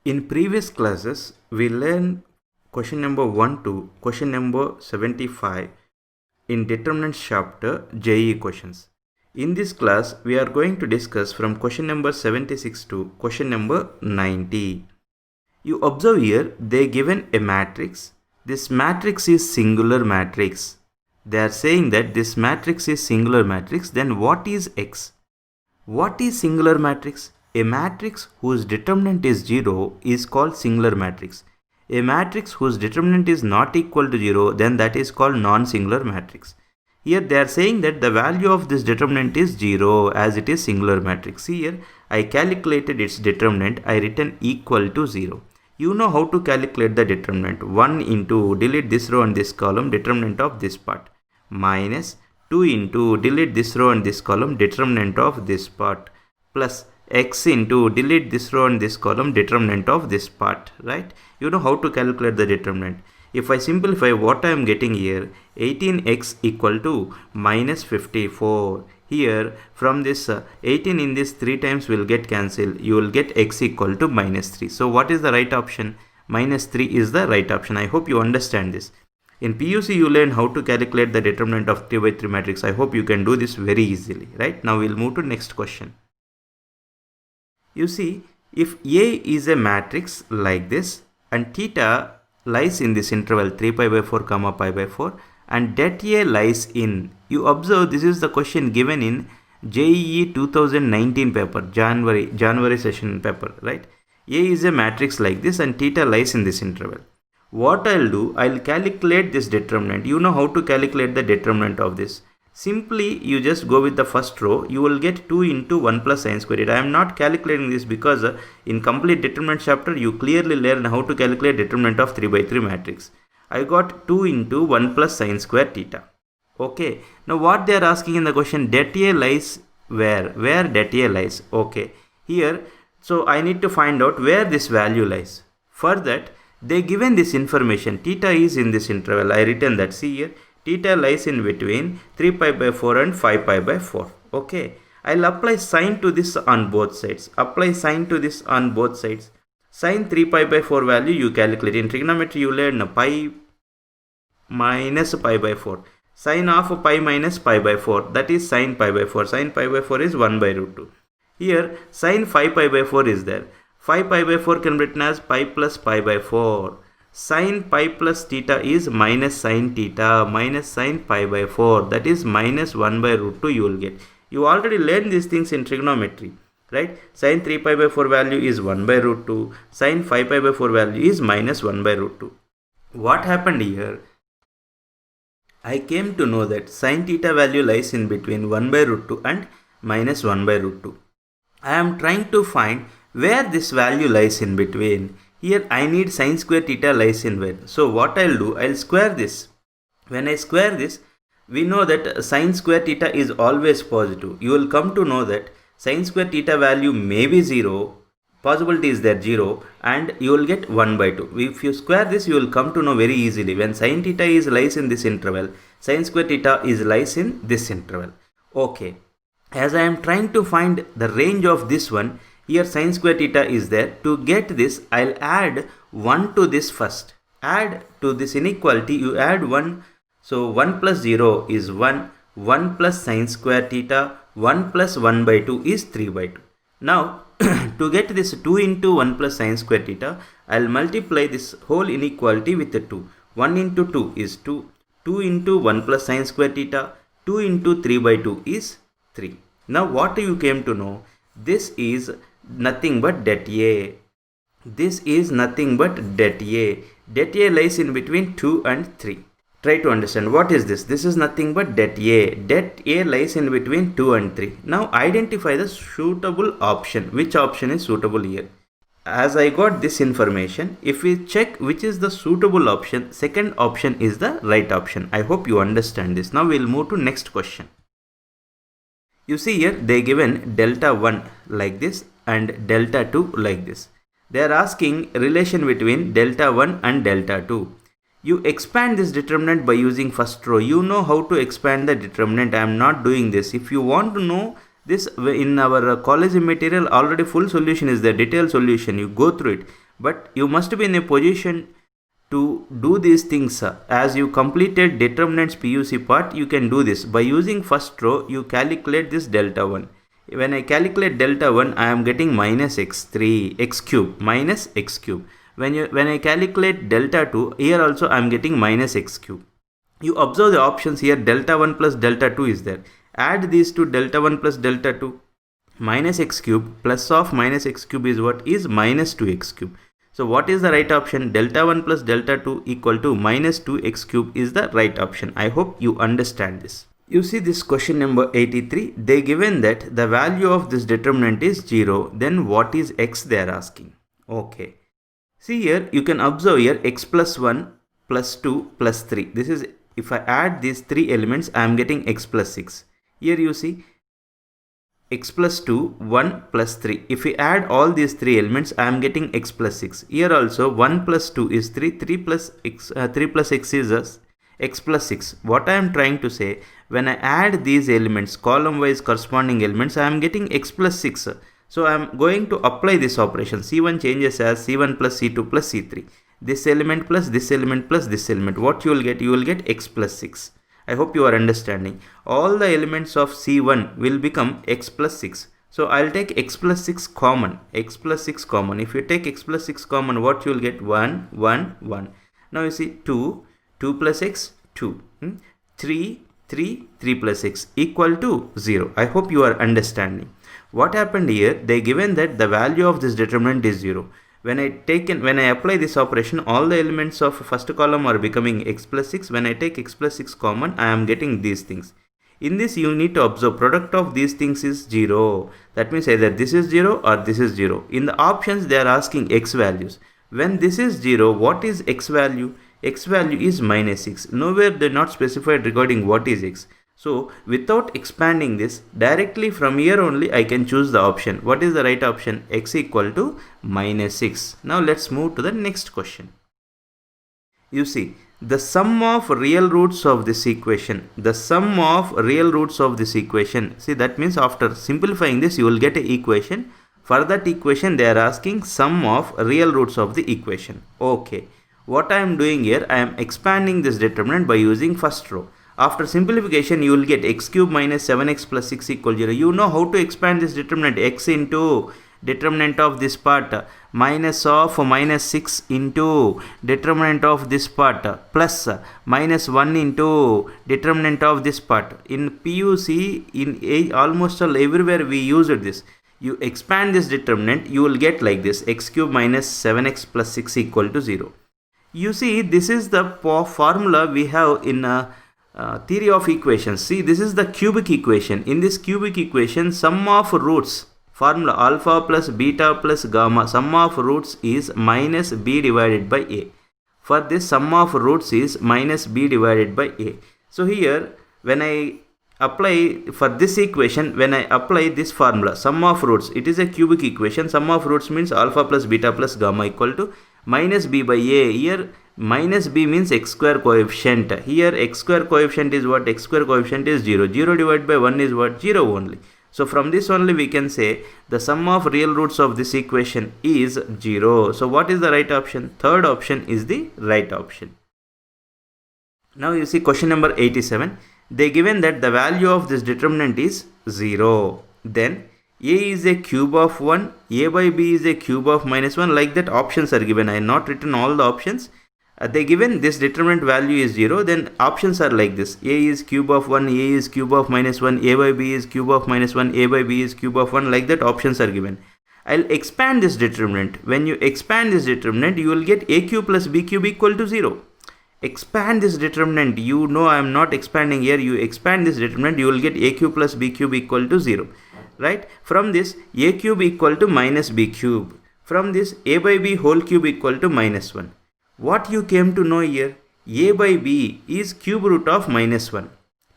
In previous classes, we learned question number 1 to question number 75 in determinant chapter JEE questions. In this class, we are going to discuss from question number 76 to question number 90. You observe here, they given a matrix. This matrix is singular matrix. They are saying that this matrix is singular matrix. Then what is X? What is singular matrix? A matrix whose determinant is 0 is called singular matrix. A matrix whose determinant is not equal to 0, then that is called non-singular matrix. Here they are saying that the value of this determinant is 0 as it is singular matrix. See here, I calculated its determinant, I written equal to 0. You know how to calculate the determinant. 1 into delete this row and this column, determinant of this part, minus 2 into delete this row and this column, determinant of this part, plus x into delete this row and this column, determinant of this part, right? You know how to calculate the determinant. If I simplify what I am getting here, 18x equal to minus 54. Here from this 18 in this 3 times will get cancelled. You will get x equal to minus 3. So what is the right option? Minus 3 is the right option. I hope you understand this. In PUC you learn how to calculate the determinant of 3 by 3 matrix. I hope you can do this very easily, right? Now we'll move to next question. You see, if A is a matrix like this and theta lies in this interval 3 pi by 4 comma pi by 4 and det A lies in, you observe this is the question given in JEE 2019 paper, January session paper, right? A is a matrix like this and theta lies in this interval. What I'll do, I'll calculate this determinant. You know how to calculate the determinant of this. Simply, you just go with the first row. You will get 2 into 1 plus sin square. I am not calculating this because in complete determinant chapter, you clearly learn how to calculate determinant of 3 by 3 matrix. I got 2 into 1 plus sin square theta. Okay. Now, what they are asking in the question, det A lies where? Where det A lies? Okay. Here, so I need to find out where this value lies. For that, they given this information. Theta is in this interval. I written that. See here. Theta lies in between 3 pi by 4 and 5 pi by 4. Okay. I'll apply sine to this on both sides. Apply sine to this on both sides. Sine 3 pi by 4 value you calculate. In trigonometry you learn pi minus pi by 4. Sine of pi minus pi by 4. That is sine pi by 4. Sine pi by 4 is 1 by root 2. Here sine 5 pi by 4 is there. 5 pi by 4 can be written as pi plus pi by 4. Sin pi plus theta is minus sin theta minus sin pi by 4. That is minus 1 by root 2 you will get. You already learned these things in trigonometry, right? Sin 3 pi by 4 value is 1 by root 2. Sin 5 pi by 4 value is minus 1 by root 2. What happened here? I came to know that sin theta value lies in between 1 by root 2 and minus 1 by root 2. I am trying to find where this value lies in between. Here I need sin square theta lies in where. So what I'll do, I'll square this. When I square this, we know that sin square theta is always positive. You will come to know that sin square theta value may be 0. Possibility is there 0 and you will get 1 by 2. If you square this, you will come to know very easily. When sin theta is lies in this interval, sin square theta is lies in this interval. Okay. As I am trying to find the range of this one, here sin square theta is there. To get this, I'll add 1 to this first. Add to this inequality, you add 1. So 1 plus 0 is 1. 1 plus sin square theta. 1 plus 1 by 2 is 3 by 2. Now, to get this 2 into 1 plus sin square theta, I'll multiply this whole inequality with the 2. 1 into 2 is 2. 2 into 1 plus sin square theta. 2 into 3 by 2 is 3. Now, what you came to know? This is nothing but det A. This is nothing but det A. Det A lies in between 2 and 3. Try to understand what is this. This is nothing but det A. Det A lies in between 2 and 3. Now identify the suitable option. Which option is suitable here? As I got this information, if we check which is the suitable option, second option is the right option. I hope you understand this. Now we'll move to next question. You see here they given delta 1 like this and delta 2 like this. They are asking relation between delta 1 and delta 2. You expand this determinant by using first row. You know how to expand the determinant. I am not doing this. If you want to know this in our college material, already full solution is there, detailed solution. You go through it. but you must be in a position to do these things. As you completed determinants PUC part, you can do this. By using first row, you calculate this delta 1. When I calculate delta 1, I am getting minus x3, x cube, minus x cube. When I calculate delta 2, here also I am getting minus x cube. You observe the options here, delta 1 plus delta 2 is there. Add these to delta 1 plus delta 2. Minus x cube plus of minus x cube is what? Is minus 2x cube. So what is the right option? Delta 1 plus delta 2 equal to minus 2x cube is the right option. I hope you understand this. You see this question number 83. They given that the value of this determinant is 0. Then what is x they are asking? Okay. See here, you can observe here x plus 1 plus 2 plus 3. This is, if I add these three elements, I am getting x plus 6. Here you see x plus 2, 1 plus 3. If we add all these three elements, I am getting x plus 6. Here also 1 plus 2 is 3, 3 plus x is x plus 6. What I am trying to say, when I add these elements, column wise corresponding elements, I am getting x plus 6. So I am going to apply this operation. C1 changes as C1 plus C2 plus C3. This element plus this element plus this element. What you will get? You will get x plus 6. I hope you are understanding. All the elements of C1 will become x plus 6. So I'll take x plus 6 common. X plus 6 common. If you take x plus 6 common, what you will get? 1, 1, 1. Now you see 2, 2 plus x, 2. 3, 3, 3 plus x equal to 0. I hope you are understanding. What happened here? They given that the value of this determinant is 0. When I apply this operation, all the elements of first column are becoming x plus 6. When I take x plus 6 common, I am getting these things. In this, you need to observe product of these things is 0. That means either this is 0 or this is 0. In the options, they are asking x values. When this is 0, what is x value? X value is minus 6. Nowhere they are not specified regarding what is x. So without expanding this, directly from here only I can choose the option. What is the right option? X equal to minus 6. Now let's move to the next question. You see, the sum of real roots of this equation. The sum of real roots of this equation. See, that means after simplifying this, you will get an equation. For that equation, they are asking sum of real roots of the equation. Okay. What I am doing here, I am expanding this determinant by using first row. After simplification, you will get x cube minus 7x plus 6 equal 0. You know how to expand this determinant. X into determinant of this part minus of minus 6 into determinant of this part plus minus 1 into determinant of this part. In PUC, in almost all everywhere we used this. You expand this determinant, you will get like this, x cube minus 7x plus 6 equal to 0. You see, this is the formula we have in theory of equations. See, this is the cubic equation. In this cubic equation, sum of roots, formula alpha plus beta plus gamma, sum of roots is minus b divided by a. For this, sum of roots is minus b divided by a. So here, when I apply for this equation, when I apply this formula, sum of roots, it is a cubic equation. Sum of roots means alpha plus beta plus gamma equal to minus b by a. Here minus b means x square coefficient. Here x square coefficient is what? X square coefficient is 0. 0 divided by 1 is what? 0 only. So from this only we can say the sum of real roots of this equation is 0. So what is the right option? Third option is the right option. Now you see question number 87. They given that the value of this determinant is 0. Then a is a cube of 1, a by b is a cube of minus 1. Like that options are given. I have not written all the options. They given this determinant value is 0. Then options are like this. A is cube of 1, a is cube of minus 1, a by b is cube of minus 1, a by b is cube of 1. Like that options are given. I'll expand this determinant. When you expand this determinant, you will get a cube plus b cube equal to 0. Expand this determinant. You know I am not expanding here. You expand this determinant, you will get a cube plus b cube equal to 0. Right? From this, a cube equal to minus b cube. From this, a by b whole cube equal to minus 1. What you came to know here? A by b is cube root of minus 1.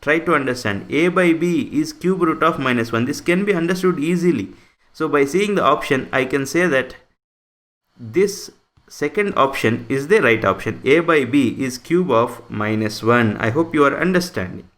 Try to understand. A by b is cube root of minus 1. This can be understood easily. So by seeing the option, I can say that this second option is the right option. A by b is cube of minus 1. I hope you are understanding.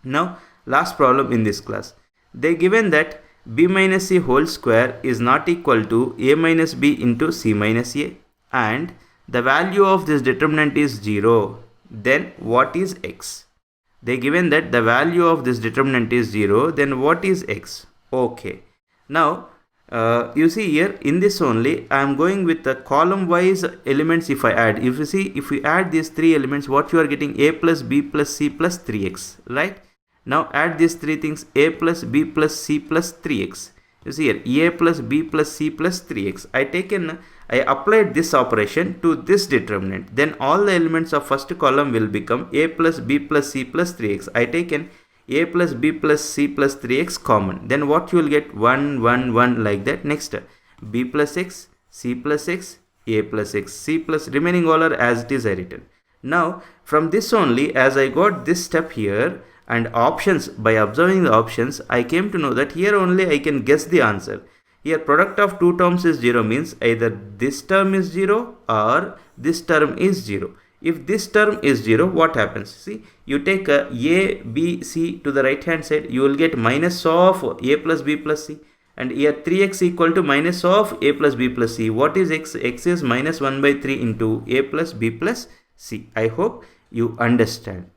Now, last problem in this class. They given that b minus c whole square is not equal to a minus b into c minus a, and the value of this determinant is 0, then what is x? They given that the value of this determinant is 0, then what is x? Okay. Now, you see here in this only I am going with the column wise elements. If I add, if you see, if we add these three elements, what you are getting, a plus b plus c plus 3x, right? Now add these three things, a plus b plus c plus 3x. You see here, a plus b plus c plus 3x. I applied this operation to this determinant. Then all the elements of first column will become a plus b plus c plus 3x. I taken a plus b plus c plus 3x common. Then what you will get, 1, 1, 1 like that. Next, b plus x, c plus x, a plus x, c plus, remaining all are as it is I written. Now from this only, as I got this step here and options, by observing the options, I came to know that here only I can guess the answer. Here product of two terms is 0 means either this term is 0 or this term is 0. If this term is 0, what happens? See, you take a b, c to the right hand side, you will get minus of a plus b plus c. And here 3x equal to minus of a plus b plus c. What is x? X is minus 1 by 3 into a plus b plus c. I hope you understand.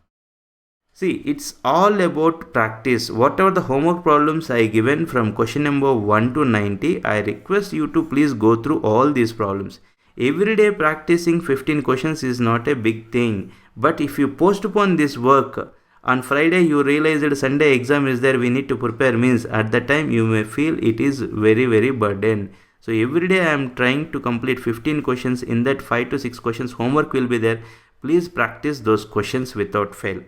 See, it's all about practice. Whatever the homework problems I given from question number 1 to 90, I request you to please go through all these problems. Every day practicing 15 questions is not a big thing. But if you postpone this work, on Friday you realize that Sunday exam is there, we need to prepare, means at that time you may feel it is very burden. So every day I am trying to complete 15 questions. In that 5 to 6 questions homework will be there. Please practice those questions without fail.